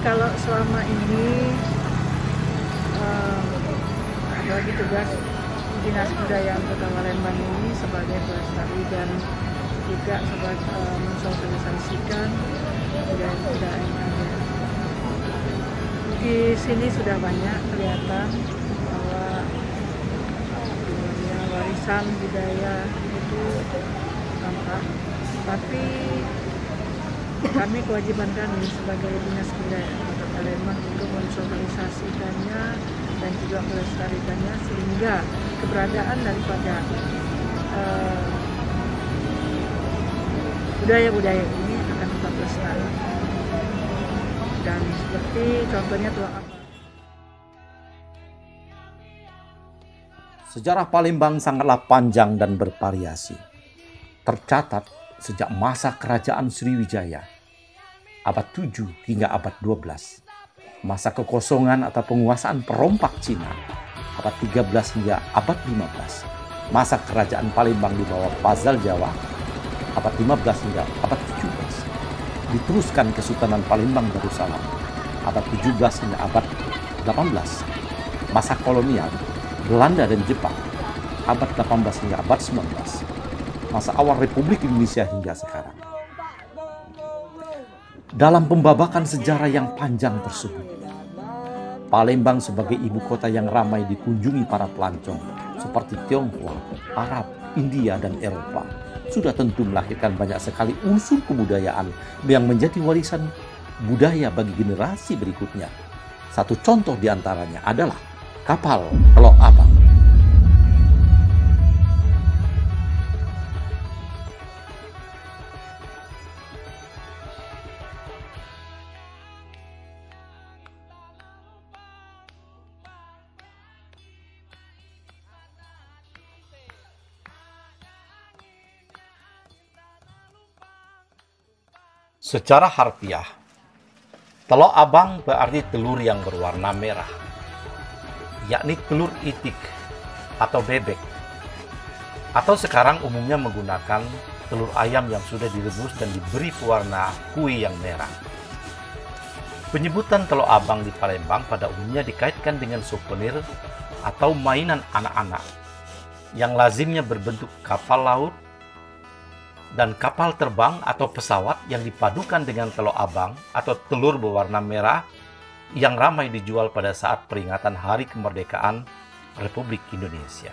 kalau selama ini bagi tugas Dinas Kebudayaan Kota Palembang ini sebagai pelestari dan juga sebagai mensosialisasikan budaya-budaya yang ada. Di sini sudah banyak kelihatan bahwa warisan budaya itu tampak, tapi kami kewajiban kami sebagai Dinas Kebudayaan Kota Palembang untuk mensosialisasikannya dan juga melestarikannya sehingga keberadaan daripada budaya-budaya ini akan tetap lestari. Dan seperti contohnya Tuang Abang. Sejarah Palembang sangatlah panjang dan bervariasi. Tercatat sejak masa kerajaan Sriwijaya, abad 7 hingga abad 12. Masa kekosongan atau penguasaan perompak Cina, abad 13 hingga abad 15. Masa kerajaan Palembang di bawah Fazal Jawa, abad 15 hingga abad 17. Diteruskan Kesultanan Palembang Darussalam, abad 17 hingga abad 18. Masa kolonial, Belanda dan Jepang, abad 18 hingga abad 19. Masa awal Republik Indonesia hingga sekarang. Dalam pembabakan sejarah yang panjang tersebut, Palembang sebagai ibu kota yang ramai dikunjungi para pelancong seperti Tionghoa, Arab, India, dan Eropa, sudah tentu melahirkan banyak sekali unsur kebudayaan yang menjadi warisan budaya bagi generasi berikutnya. Satu contoh diantaranya adalah kapal Teluk Abang. Secara harfiah, Teluk Abang berarti telur yang berwarna merah, yakni telur itik atau bebek, atau sekarang umumnya menggunakan telur ayam yang sudah direbus dan diberi pewarna kue yang merah. Penyebutan Teluk Abang di Palembang pada umumnya dikaitkan dengan souvenir atau mainan anak-anak yang lazimnya berbentuk kapal laut dan kapal terbang atau pesawat yang dipadukan dengan telur abang atau telur berwarna merah yang ramai dijual pada saat peringatan Hari Kemerdekaan Republik Indonesia.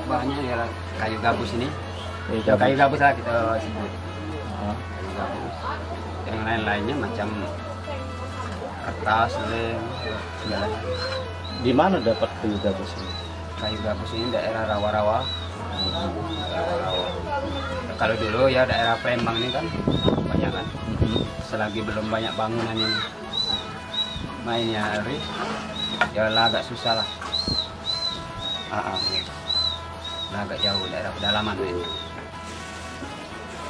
Bahannya ya kayu gabus ini. Kayu gabus lah kita sebut. Kayu gabus. Yang lain-lainnya macam kertas, lem, segala. Di mana dapat kayu gabus ini? Kayu gabus ini daerah rawa-rawa. Kalau dulu ya daerah Palembang ini kan banyak kan. Selagi belum banyak bangunan yang mainnya hari, ya agak susah lah. Nah, agak jauh daerah pedalaman ini.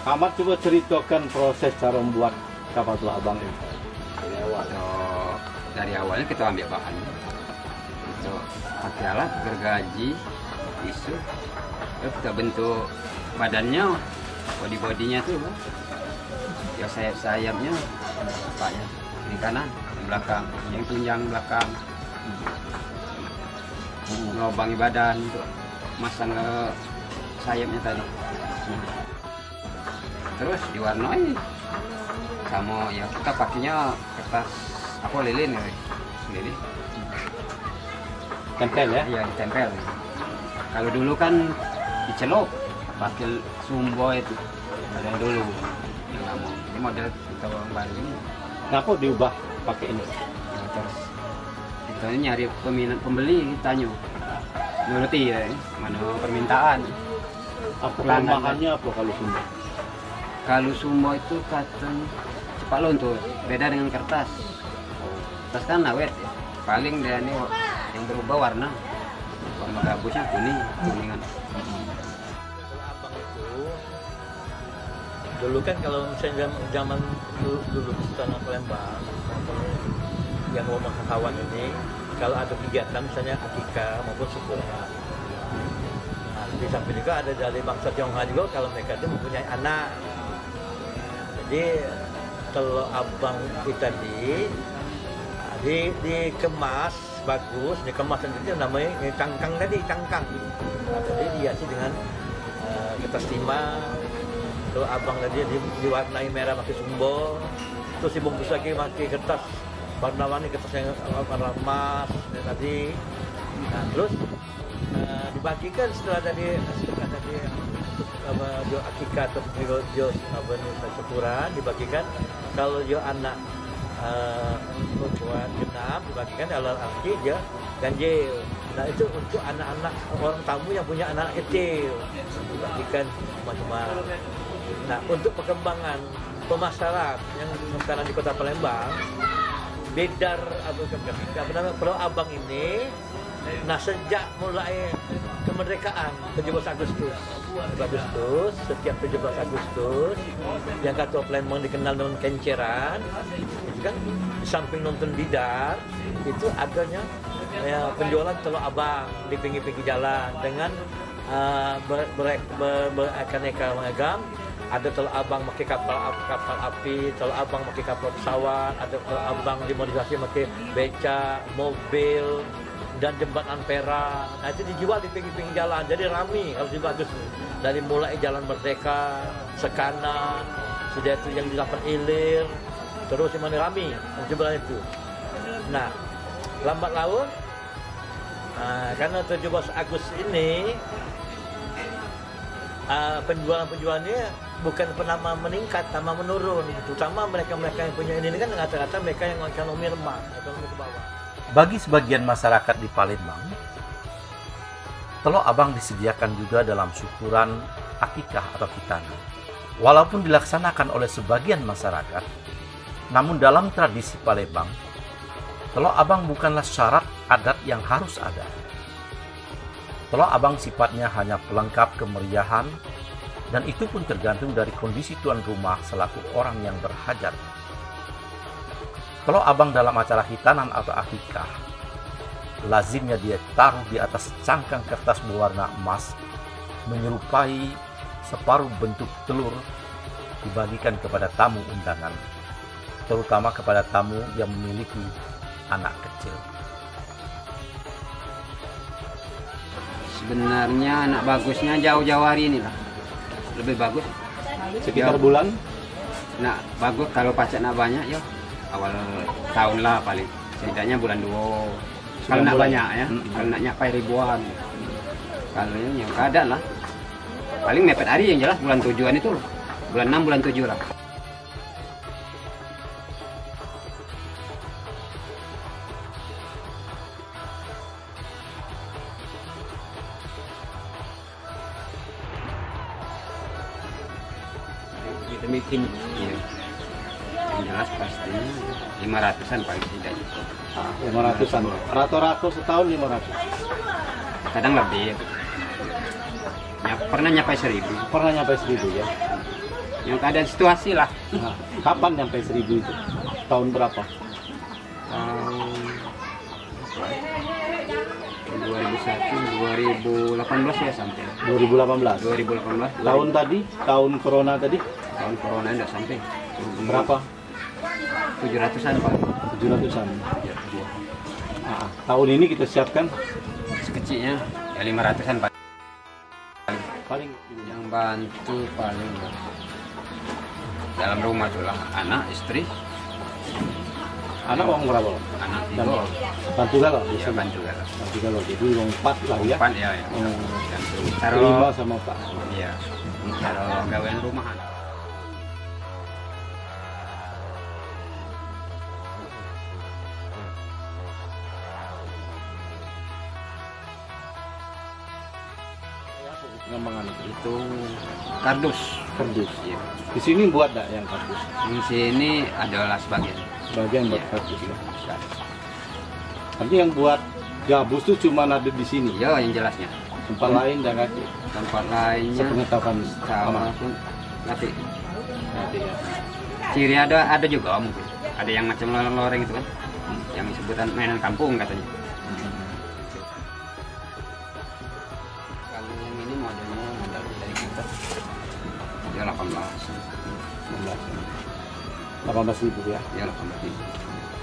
Ahmad, coba ceritakan proses cara membuat kapal Teluk Abang ini. Dari awalnya kita ambil bahan. Itu pakai alat, gergaji, tisu. Terus kita bentuk badannya, body-bodinya tuh. Ya sayap-sayapnya, apanya? Ini kanan, di belakang, yang tunjang belakang. Ngelobangi badan untuk masang ke sayapnya tadi. Terus diwarnai sama ya kita pakainya kertas apa lilin ya, lilin Tempel ya? iya ditempel. Kalau dulu kan dicelup pakai sumbo itu model dulu yang lama. Ini model kita baru ini. Kenapa diubah pakai ini? Ya, terus kita nyari peminat pembeli, tanya nuruti ya, mana permintaan. Apa kelemahannya apa kalau sumbo? Kalau sumbo itu katanya cepat luntur, beda dengan kertas. Kertas kan awet ya. Paling dia ini yang berubah warna gabusnya kuningan. Dulu kan kalau misalnya zaman dulu di tanah Palembang, yang rumah kawan ini, kalau ada kegiatan misalnya akikah maupun syukuran. Nah, di samping juga ada dari bangsa Tionghoa juga kalau mereka itu mempunyai anak. Jadi kalau abang kita dikemas bagus, dikemas itu namanya cangkang tadi, cangkang. Nah, jadi dihiasi dengan kertas timah. Kalau abang tadi diwarnai merah pakai sumbol, terus dibungkus lagi pakai kertas warna-warni, kertas yang warna emas tadi. Nah, terus dibagikan setelah tadi akikah atau syukuran dibagikan. Kalau dia anak perempuan genap dibagikan, kalau laki dia ganjil. Nah, itu untuk anak-anak orang tamu yang punya anak kecil dibagikan macam-macam. Nah, untuk perkembangan pemasaran yang sekarang di Kota Palembang, bedar atau Pulau Abang ini, nah sejak mulai kemerdekaan 17 Agustus, setiap 17 Agustus yang Kota Palembang dikenal dengan kenceran, itu kan di samping nonton bidar itu adanya penjualan telur abang di pinggir-pinggir jalan dengan beraneka ragam. Ada telur abang pakai kapal api, telur abang pakai kapal pesawat, ada telur abang dimodifikasi pakai beca, mobil, dan jembatan Ampera. Nah, itu dijual di pinggir-pinggir jalan, jadi ramai harus bagus. Dari mulai Jalan Merdeka, Sekana, sudah itu yang di 8 Ilir, terus yang mana ramai jumlah itu. Nah, lambat laun, karena 17 Agustus ini penjualannya bukan pernah meningkat, tambah menurun. Terutama mereka-mereka yang punya ini kan rata-rata mereka yang ekonomi lemah, ekonomi ke bawah. Bagi sebagian masyarakat di Palembang, telur abang disediakan juga dalam syukuran akikah atau khitana. Walaupun dilaksanakan oleh sebagian masyarakat, namun dalam tradisi Palembang, telur abang bukanlah syarat adat yang harus ada. Telur abang sifatnya hanya pelengkap kemeriahan, dan itu pun tergantung dari kondisi tuan rumah selaku orang yang berhajat. Telur abang dalam acara khitanan atau akikah, lazimnya dia taruh di atas cangkang kertas berwarna emas, menyerupai separuh bentuk telur, dibagikan kepada tamu undangan, terutama kepada tamu yang memiliki anak kecil. Sebenarnya anak bagusnya jauh-jauh hari ini lah, lebih bagus. Sekitar bulan? Nah, bagus kalau pacak nak banyak ya awal tahun lah paling. Setidaknya bulan 2. Kalau nak banyak ya, kalau nak nyapai ribuan. Kalau yang keadaan lah, paling mepet hari yang jelas bulan 7-an itu loh. Bulan 6, bulan 7 lah. Bikin ya. Yang jelas pastinya 500-an paling tidak. 500-an. Rata-rata setahun 500. Kadang lebih. Ya, pernah nyampe 1000. Pernah nyampe 1000 ya. Yang keadaan situasi lah. Nah, kapan nyampe 1000 itu? Tahun berapa? Tahun 2001, 2018 ya sampai. 2018. 2018. Tahun tadi, tahun corona tadi Tahun corona enggak sampai. berapa? 700-an Pak. 700-an. Ya, ya. Tahun ini kita siapkan Sekecilnya ya 500-an Pak. paling Yang bantu paling dalam rumah tuh lah anak, istri. anak uang berapa? Anak Dan itu bantu galau? ya bantu kan. Bantu galau. Jadi uang 4 lah ya. 4 ya. Dan taruh 5 sama Pak. iya. Taruh gawean rumahan. Pengembangan Itu kardus. kardus. Iya. Di sini buat enggak yang kardus? Di sini adalah sebagian. Bagian buat Iya. kardus ya. Artinya yang buat gabus tuh cuma ada di sini. Iya, yang jelasnya. Tempat lain dan kaki. Tempat lainnya Sepengetahuan sama pun nanti Ciri ada juga mungkin. Ada yang macam loreng itu kan, yang sebutan mainan kampung katanya. Kalau yang ini modelnya modal dari kita, dia 18.000 ya. Ya 18.000.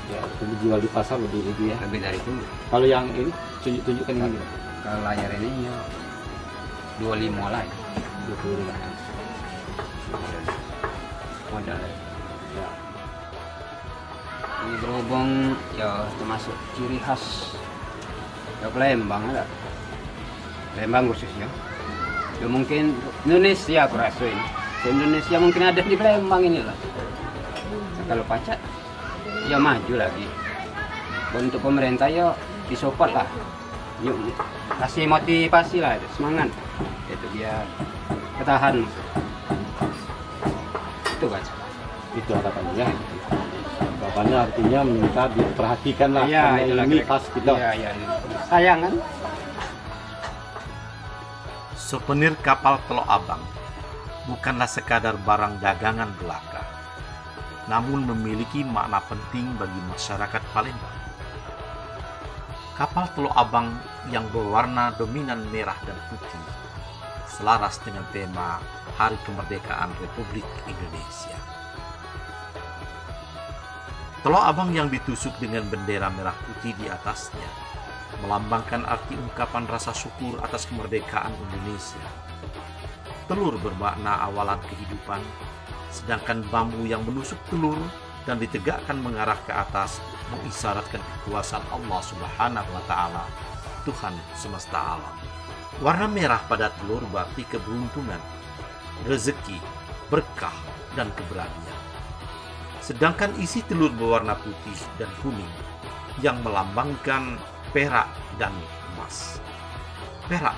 Ya, itu dijual di pasar lebih ya. Lebih dari itu. Kalau yang ini tunjukkan ini. Kalau layar ini ya 25 lah. 25. Modal. Ya. Ini berhubung ya termasuk ciri khas ya Palembang ada. Palembang khususnya. Ya mungkin Indonesia aku rasa ini. Indonesia mungkin ada di Palembang inilah. Kalau pacak ya maju lagi. Untuk pemerintah ya disupport lah. Yuk kasih motivasi lah, semangat. Itu biar bertahan. Itu baca. Itu harapannya. Harapannya artinya minta diperhatikan lah. Iya, ini khas kita. Iya. Sayang kan? Souvenir kapal Teluk Abang bukanlah sekadar barang dagangan belaka, namun memiliki makna penting bagi masyarakat Palembang. Kapal Teluk Abang yang berwarna dominan merah dan putih selaras dengan tema Hari Kemerdekaan Republik Indonesia. Teluk Abang yang ditusuk dengan bendera merah putih di atasnya melambangkan arti ungkapan rasa syukur atas kemerdekaan Indonesia. Telur bermakna awalan kehidupan, sedangkan bambu yang menusuk telur dan ditegakkan mengarah ke atas mengisyaratkan kekuasaan Allah Subhanahu wa Ta'ala, Tuhan semesta alam. Warna merah pada telur berarti keberuntungan, rezeki, berkah, dan keberanian. Sedangkan isi telur berwarna putih dan kuning yang melambangkan perak dan emas. Perak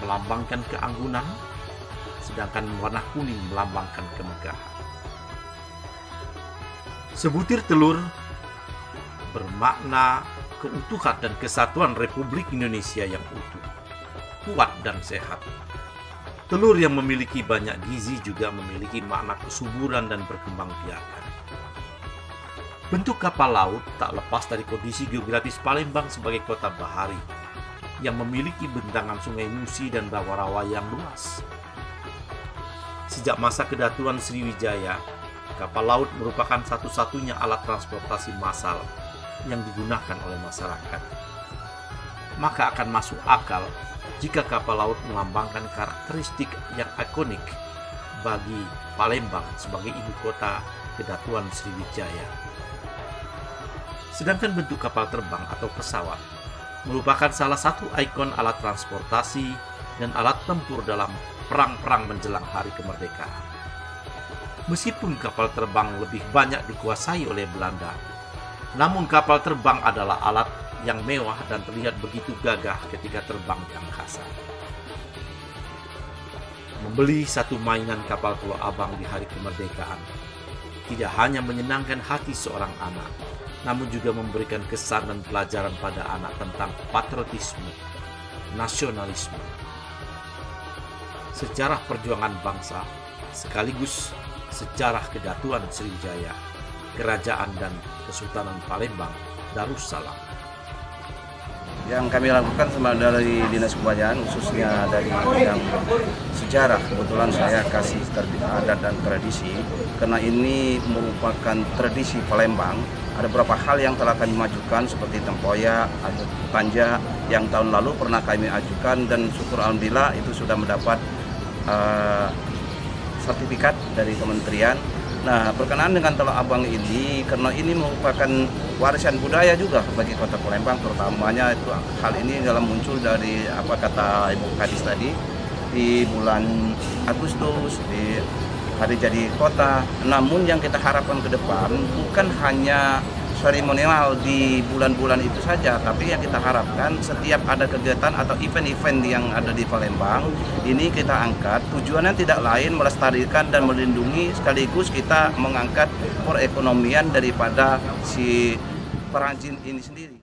melambangkan keanggunan, sedangkan warna kuning melambangkan kemegahan. Sebutir telur bermakna keutuhan dan kesatuan Republik Indonesia yang utuh, kuat dan sehat. Telur yang memiliki banyak gizi juga memiliki makna kesuburan dan berkembangbiakan. Bentuk kapal laut tak lepas dari kondisi geografis Palembang sebagai kota bahari yang memiliki bentangan Sungai Musi dan rawa-rawa yang luas. Sejak masa kedatuan Sriwijaya, kapal laut merupakan satu-satunya alat transportasi massal yang digunakan oleh masyarakat. Maka akan masuk akal jika kapal laut melambangkan karakteristik yang ikonik bagi Palembang sebagai ibu kota kedatuan Sriwijaya. Sedangkan bentuk kapal terbang atau pesawat merupakan salah satu ikon alat transportasi dan alat tempur dalam perang-perang menjelang hari kemerdekaan. Meskipun kapal terbang lebih banyak dikuasai oleh Belanda, namun kapal terbang adalah alat yang mewah dan terlihat begitu gagah ketika terbang di angkasa. Membeli satu mainan kapal Teluk Abang di hari kemerdekaan tidak hanya menyenangkan hati seorang anak, namun juga memberikan kesan dan pelajaran pada anak tentang patriotisme, nasionalisme, sejarah perjuangan bangsa, sekaligus sejarah kedatuan Sriwijaya, Kerajaan dan Kesultanan Palembang Darussalam. Yang kami lakukan dari Dinas Kebudayaan, khususnya dari bidang sejarah. Kebetulan saya kasih adat dan tradisi, karena ini merupakan tradisi Palembang. Ada beberapa hal yang telah kami majukan seperti tempoyak atau panja yang tahun lalu pernah kami ajukan, dan syukur alhamdulillah itu sudah mendapat sertifikat dari kementerian. Nah, berkenaan dengan Teluk Abang ini, karena ini merupakan warisan budaya juga bagi Kota Palembang, terutamanya itu hal ini dalam muncul dari apa kata Ibu Kadis tadi, di bulan Agustus, di hari jadi kota. Namun yang kita harapkan ke depan bukan hanya seremonial di bulan-bulan itu saja, tapi yang kita harapkan setiap ada kegiatan atau event-event yang ada di Palembang ini kita angkat, tujuannya tidak lain melestarikan dan melindungi, sekaligus kita mengangkat perekonomian daripada si perajin ini sendiri.